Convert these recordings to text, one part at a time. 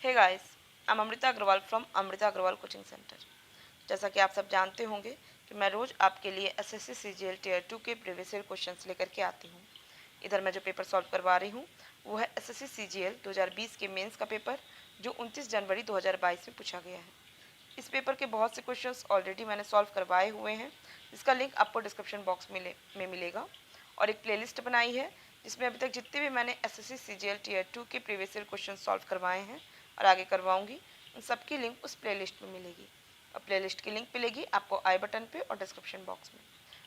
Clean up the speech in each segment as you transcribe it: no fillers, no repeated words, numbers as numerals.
Hey guys, I am Amrita Agarwal from Amrita Agarwal coaching centre. जैसा कि आप सब जानते होंगे कि मैं रोज़ आपके लिए एसएससी सीजीएल टियर 2 के प्रीवियस ईयर क्वेश्चंस लेकर के आती हूँ। इधर मैं जो पेपर सॉल्व करवा रही हूँ वो है एसएससी सीजीएल 2020 के मेंस का पेपर, जो 29 जनवरी 2022 में पूछा गया है। इस पेपर के बहुत से क्वेश्चंस ऑलरेडी मैंने सॉल्व करवाए हुए हैं, जिसका लिंक आपको डिस्क्रिप्शन बॉक्स में मिलेगा। और एक प्लेलिस्ट बनाई है जिसमें अभी तक जितने भी मैंने एसएससी सीजीएल टियर 2 के प्रीवियस ईयर क्वेश्चन सॉल्व करवाए हैं और आगे करवाऊंगी, उन सबकी लिंक उस प्लेलिस्ट में मिलेगी। और प्लेलिस्ट की लिंक मिलेगी आपको आई बटन पे और डिस्क्रिप्शन बॉक्स में।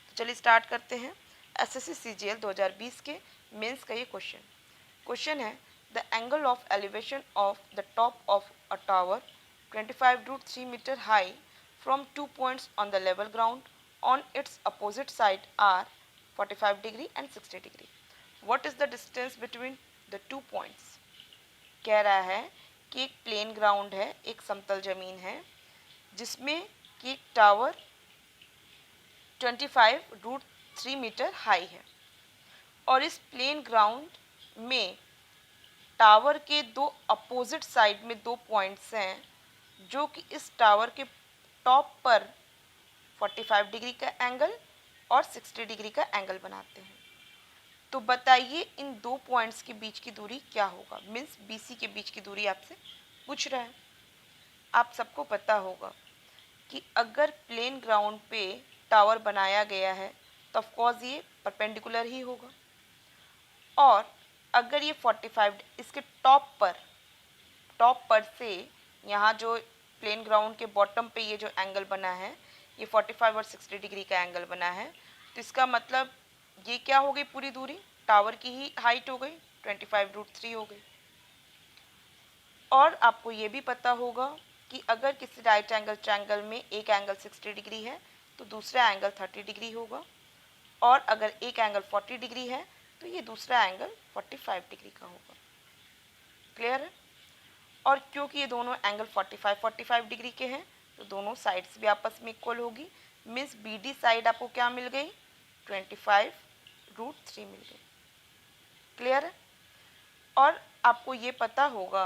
तो चलिए स्टार्ट करते हैं। एसएससी सीजीएल 2020 के मेंस का ये क्वेश्चन है, the angle of elevation of the top of a tower 25√3 meter high from 2 points on the level ground on its opposite side are 45 degree and 60 degree. What is the distance between the 2 points? कह रहा है कि एक plane ground है, एक समतल जमीन है जिसमें कि एक टावर 25√3 मीटर हाई है और इस प्लेन ग्राउंड में टावर के दो अपोजिट साइड में दो पॉइंट्स हैं जो कि इस टावर के टॉप पर 45 डिग्री का एंगल और 60 डिग्री का एंगल बनाते हैं। तो बताइए इन दो पॉइंट्स के बीच की दूरी क्या होगा। मीन्स बीसी के बीच की दूरी आपसे पूछ रहा है। आप सबको पता होगा कि अगर प्लेन ग्राउंड पे टावर बनाया गया है तो ऑफकोर्स ये परपेंडिकुलर ही होगा, और अगर ये 45 इसके टॉप पर से यहाँ जो प्लेन ग्राउंड के बॉटम पे ये जो एंगल बना है ये 45 और 60 डिग्री का एंगल बना है, तो इसका मतलब ये क्या हो गई, पूरी दूरी टावर की ही हाइट हो गई, 25√3 हो गई। और आपको ये भी पता होगा कि अगर किसी राइट एंगल ट्रायंगल में एक एंगल 60 डिग्री है तो दूसरा एंगल 30 डिग्री होगा, और अगर एक एंगल 40 डिग्री है तो ये दूसरा एंगल 45 डिग्री का होगा। क्लियर है? और क्योंकि ये दोनों एंगल 45 डिग्री के हैं तो दोनों साइड्स भी आपस में इक्वल होगी। मीन्स बी डी साइड आपको क्या मिल गई, 25√3 मिल गई। क्लियर है? और आपको ये पता होगा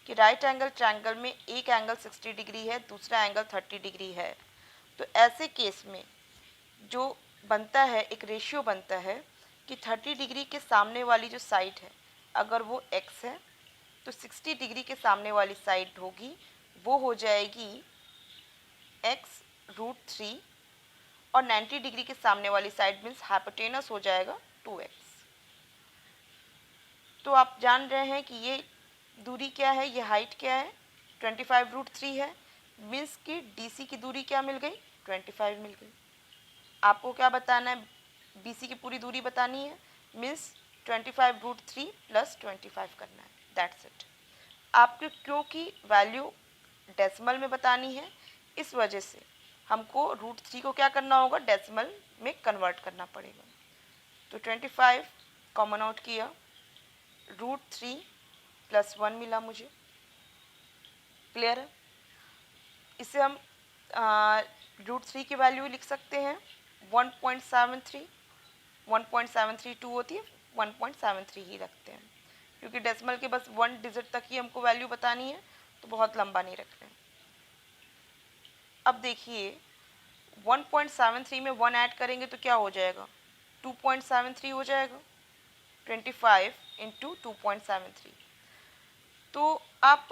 कि राइट एंगल ट्रायंगल में एक एंगल 60 डिग्री है, दूसरा एंगल 30 डिग्री है। तो ऐसे केस में जो बनता है, एक रेशियो बनता है कि 30 डिग्री के सामने वाली जो साइड है अगर वो x है तो 60 डिग्री के सामने वाली साइड होगी वो हो जाएगी x√3, और 90 डिग्री के सामने वाली साइड मीन्स हाइपोटेनस हो जाएगा 2x। तो आप जान रहे हैं कि ये दूरी क्या है, ये हाइट क्या है, 25√3 है। मीन्स कि डीसी की दूरी क्या मिल गई, 25 मिल गई। आपको क्या बताना है, बीसी की पूरी दूरी बतानी है। मीन्स 25√3 + 25 करना है, दैट्स इट। आपको क्योंकि वैल्यू डेसिमल में बतानी है, इस वजह से हमको √3 को क्या करना होगा, डेसिमल में कन्वर्ट करना पड़ेगा। तो 25 कॉमन आउट किया, √3 + 1 मिला मुझे। क्लियर है? इसे हम √3 की वैल्यू लिख सकते हैं 1.73, 1.732 होती है, 1.73 ही रखते हैं क्योंकि डेसिमल के बस 1 डिजिट तक ही हमको वैल्यू बतानी है, तो बहुत लंबा नहीं रख रहे हैं। अब देखिए 1.73 में 1 ऐड करेंगे तो क्या हो जाएगा, 2.73 हो जाएगा। 25 × 2.73। तो आप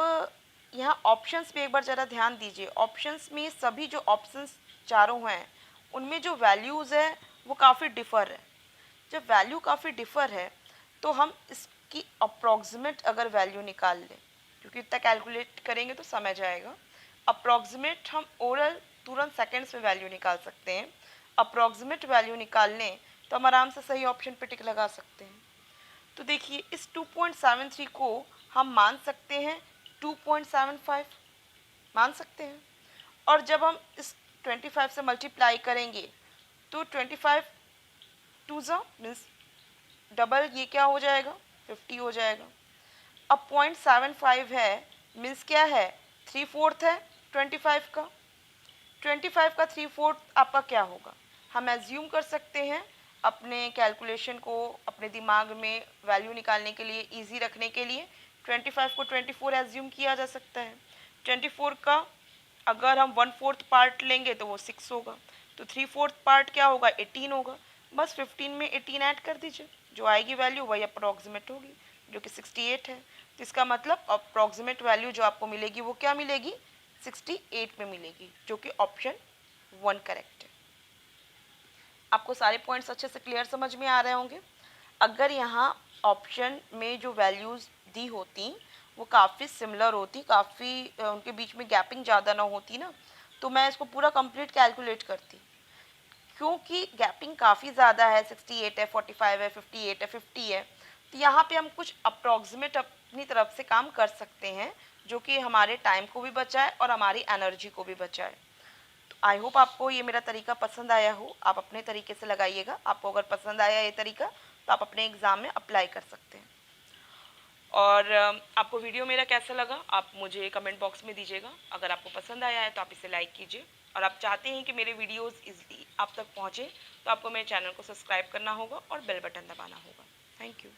यहाँ ऑप्शंस पे एक बार ज़रा ध्यान दीजिए। ऑप्शंस में सभी जो ऑप्शंस चारों हैं उनमें जो वैल्यूज़ है वो काफ़ी डिफ़र है। जब वैल्यू काफ़ी डिफ़र है तो हम इसकी अप्रॉक्सीमेट अगर वैल्यू निकाल लें, क्योंकि इतना कैलकुलेट करेंगे तो समझ जाएगा, अप्रॉक्सीमेट हम ओरल तुरंत सेकेंड्स में वैल्यू निकाल सकते हैं। अप्रॉक्सीमेट वैल्यू निकाल लें तो हम आराम से सही ऑप्शन पे टिक लगा सकते हैं। तो देखिए इस 2.73 को हम मान सकते हैं 2.75 मान सकते हैं, और जब हम इस 25 से मल्टीप्लाई करेंगे तो 25 2 मीन्स डबल, ये क्या हो जाएगा, 50 हो जाएगा। अब 0.75 है मीन्स क्या है, 3/4 है 25 का। 25 का 3/4 आपका क्या होगा, हम एज्यूम कर सकते हैं अपने कैलकुलेशन को अपने दिमाग में वैल्यू निकालने के लिए, इजी रखने के लिए 25 को 24 एज्यूम किया जा सकता है। 24 का अगर हम 1/4 पार्ट लेंगे तो वो 6 होगा, तो 3/4 पार्ट क्या होगा, 18 होगा। बस 15 में 18 ऐड कर दीजिए, जो आएगी वैल्यू वही अप्रॉक्सीमेट होगी, जो कि 68 है। तो इसका मतलब अप्रॉक्सीमेट वैल्यू जो आपको मिलेगी वो क्या मिलेगी, 68 में मिलेगी, जो कि ऑप्शन 1 करेक्ट है। आपको सारे पॉइंट्स अच्छे से क्लियर समझ में आ रहे होंगे। अगर यहाँ ऑप्शन में जो वैल्यूज़ दी होती वो काफ़ी सिमिलर होती, काफ़ी उनके बीच में गैपिंग ज़्यादा ना होती ना, तो मैं इसको पूरा कंप्लीट कैलकुलेट करती। क्योंकि गैपिंग काफ़ी ज़्यादा है, 68 है, 45 है, 58 है, 50 है, तो यहाँ पे हम कुछ अप्रॉक्सीमेट अपनी तरफ से काम कर सकते हैं, जो कि हमारे टाइम को भी बचाए और हमारी एनर्जी को भी बचाए। तो आई होप आपको ये मेरा तरीका पसंद आया हो, आप अपने तरीके से लगाइएगा। आपको अगर पसंद आया ये तरीका तो आप अपने एग्ज़ाम में अप्लाई कर सकते हैं। और आपको वीडियो मेरा कैसा लगा आप मुझे कमेंट बॉक्स में दीजिएगा। अगर आपको पसंद आया है तो आप इसे लाइक कीजिए, और आप चाहते हैं कि मेरे वीडियोस इजीली आप तक पहुँचे तो आपको मेरे चैनल को सब्सक्राइब करना होगा और बेल बटन दबाना होगा। Thank you.